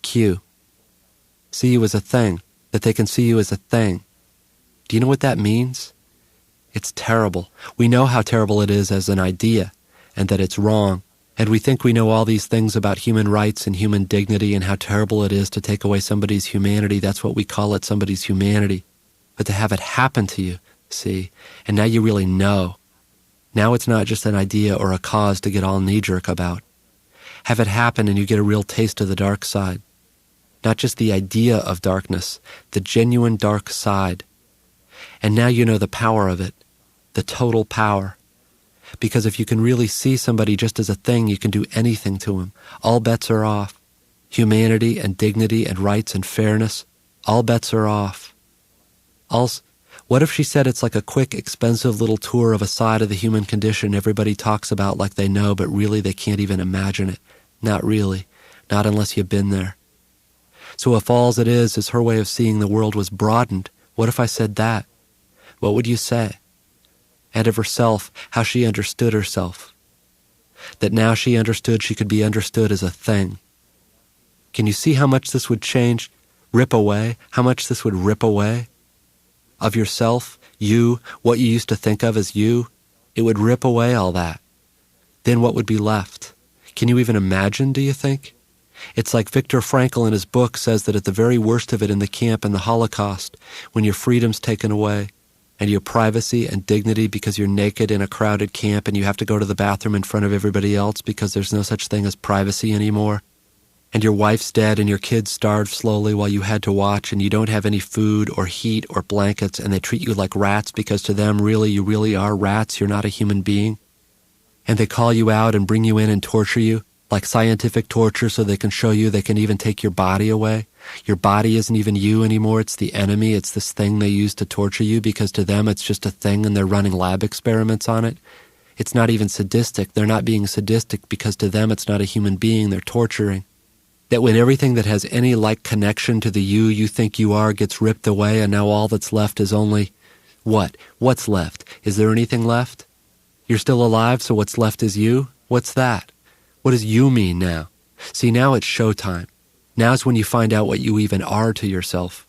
Q. See you as a thing, that they can see you as a thing. Do you know what that means? It's terrible. We know how terrible it is as an idea, and that it's wrong, and we think we know all these things about human rights and human dignity and how terrible it is to take away somebody's humanity. That's what we call it, somebody's humanity. But to have it happen to you, see, and now you really know. Now it's not just an idea or a cause to get all knee-jerk about. Have it happen and you get a real taste of the dark side. Not just the idea of darkness, the genuine dark side. And now you know the power of it, the total power. Because if you can really see somebody just as a thing, you can do anything to him. All bets are off. Humanity and dignity and rights and fairness, all bets are off. What if she said it's like a quick, expensive little tour of a side of the human condition everybody talks about like they know, but really they can't even imagine it? Not really. Not unless you've been there. So if all it is her way of seeing the world was broadened, what if I said that? What would you say? And of herself, how she understood herself. That now she understood she could be understood as a thing. Can you see how much this would change? Rip away? How much this would rip away? Of yourself, you, what you used to think of as you, it would rip away all that. Then what would be left? Can you even imagine, do you think? It's like Viktor Frankl in his book says that at the very worst of it in the camp in the Holocaust, when your freedom's taken away, and your privacy and dignity because you're naked in a crowded camp and you have to go to the bathroom in front of everybody else because there's no such thing as privacy anymore, and your wife's dead and your kids starve slowly while you had to watch and you don't have any food or heat or blankets and they treat you like rats because to them really you really are rats, you're not a human being, and they call you out and bring you in and torture you like scientific torture so they can show you they can even take your body away. Your body isn't even you anymore, it's the enemy, it's this thing they use to torture you because to them it's just a thing and they're running lab experiments on it. It's not even sadistic, they're not being sadistic because to them it's not a human being, they're torturing. That when everything that has any like connection to the you think you are gets ripped away and now all that's left is only, what? What's left? Is there anything left? You're still alive, so what's left is you? What's that? What does you mean now? See, now it's showtime. Now's when you find out what you even are to yourself,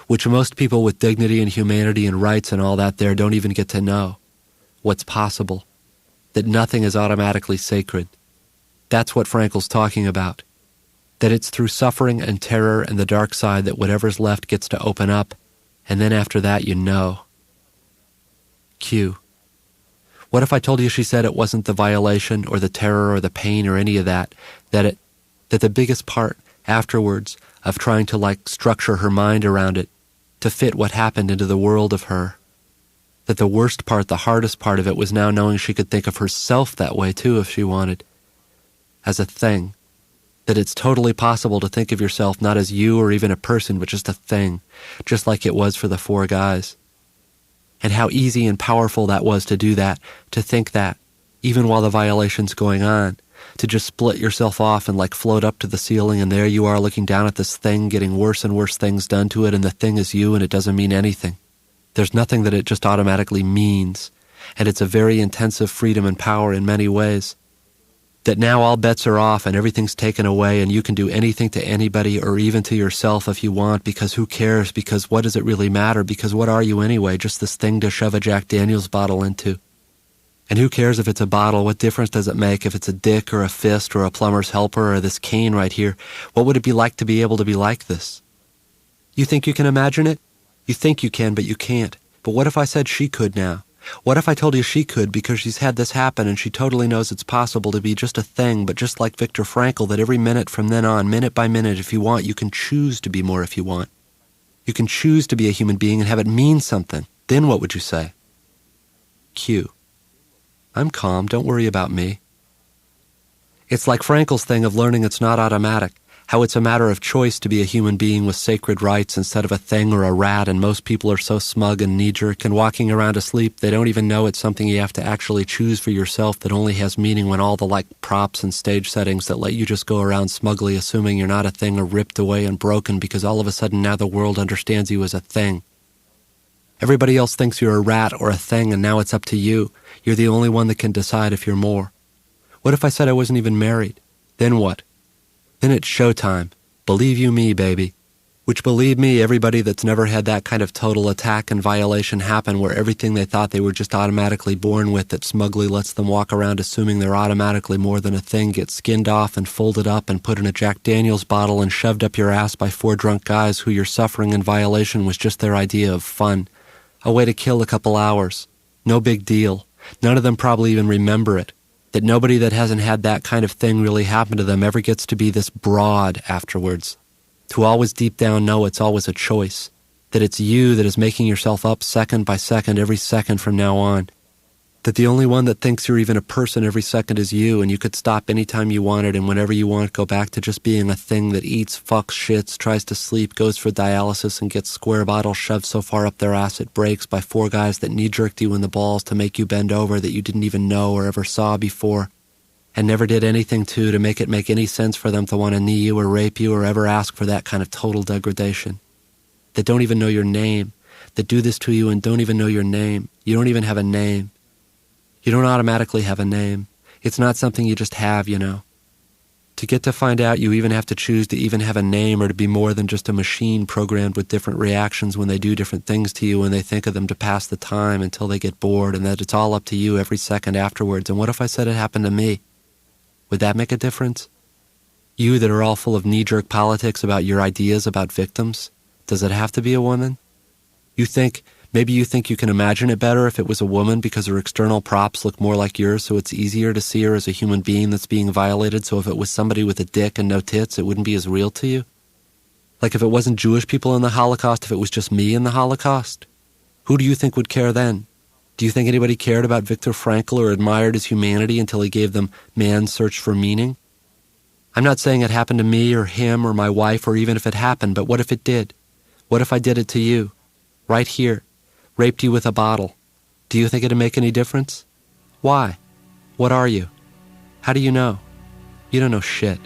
which most people with dignity and humanity and rights and all that there don't even get to know. What's possible. That nothing is automatically sacred. That's what Frankl's talking about. That it's through suffering and terror and the dark side that whatever's left gets to open up, and then after that you know. Q. What if I told you she said it wasn't the violation or the terror or the pain or any of that, that the biggest part afterwards of trying to like structure her mind around it to fit what happened into the world of her, that the worst part, the hardest part of it was now knowing she could think of herself that way too if she wanted, as a thing, that it's totally possible to think of yourself not as you or even a person but just a thing, just like it was for the four guys. And how easy and powerful that was to do that, to think that, even while the violation's going on, to just split yourself off and like float up to the ceiling and there you are looking down at this thing getting worse and worse things done to it and the thing is you and it doesn't mean anything. There's nothing that it just automatically means, and it's a very intensive freedom and power in many ways. That now all bets are off and everything's taken away and you can do anything to anybody or even to yourself if you want because who cares, because what does it really matter, because what are you anyway, just this thing to shove a Jack Daniels bottle into. And who cares if it's a bottle, what difference does it make if it's a dick or a fist or a plumber's helper or this cane right here? What would it be like to be able to be like this? You think you can imagine it? You think you can, but you can't. But what if I said she could now? What if I told you she could because she's had this happen and she totally knows it's possible to be just a thing, but just like Viktor Frankl, that every minute from then on, minute by minute, if you want, you can choose to be more if you want. You can choose to be a human being and have it mean something. Then what would you say? Q. I'm calm, don't worry about me. It's like Frankl's thing of learning it's not automatic, how it's a matter of choice to be a human being with sacred rights instead of a thing or a rat, and most people are so smug and knee-jerk and walking around asleep they don't even know it's something you have to actually choose for yourself that only has meaning when all the like props and stage settings that let you just go around smugly assuming you're not a thing are ripped away and broken because all of a sudden now the world understands you as a thing. Everybody else thinks you're a rat or a thing and now it's up to you. You're the only one that can decide if you're more. What if I said I wasn't even married? Then what? Then it's showtime. Believe you me, baby. Which, believe me, everybody that's never had that kind of total attack and violation happen where everything they thought they were just automatically born with that smugly lets them walk around assuming they're automatically more than a thing gets skinned off and folded up and put in a Jack Daniels bottle and shoved up your ass by 4 drunk guys who your suffering and violation was just their idea of fun. A way to kill a couple hours. No big deal. None of them probably even remember it. That nobody that hasn't had that kind of thing really happen to them ever gets to be this broad afterwards. To always deep down know it's always a choice. That it's you that is making yourself up second by second every second from now on. That the only one that thinks you're even a person every second is you, and you could stop anytime you wanted and whenever you want go back to just being a thing that eats, fucks, shits, tries to sleep, goes for dialysis, and gets square bottles shoved so far up their ass it breaks by 4 guys that knee-jerked you in the balls to make you bend over that you didn't even know or ever saw before. And never did anything to make it make any sense for them to want to knee you or rape you or ever ask for that kind of total degradation. That don't even know your name, that do this to you and don't even know your name. You don't even have a name. You don't automatically have a name. It's not something you just have, you know. To get to find out you even have to choose to even have a name or to be more than just a machine programmed with different reactions when they do different things to you when they think of them to pass the time until they get bored and that it's all up to you every second afterwards. And what if I said it happened to me? Would that make a difference? You that are all full of knee-jerk politics about your ideas about victims, does it have to be a woman? Maybe you think you can imagine it better if it was a woman because her external props look more like yours, so it's easier to see her as a human being that's being violated, so if it was somebody with a dick and no tits, it wouldn't be as real to you? Like if it wasn't Jewish people in the Holocaust, if it was just me in the Holocaust? Who do you think would care then? Do you think anybody cared about Viktor Frankl or admired his humanity until he gave them man's search for meaning? I'm not saying it happened to me or him or my wife or even if it happened, but what if it did? What if I did it to you? Right here. Raped you with a bottle. Do you think it'd make any difference? Why? What are you? How do you know? You don't know shit.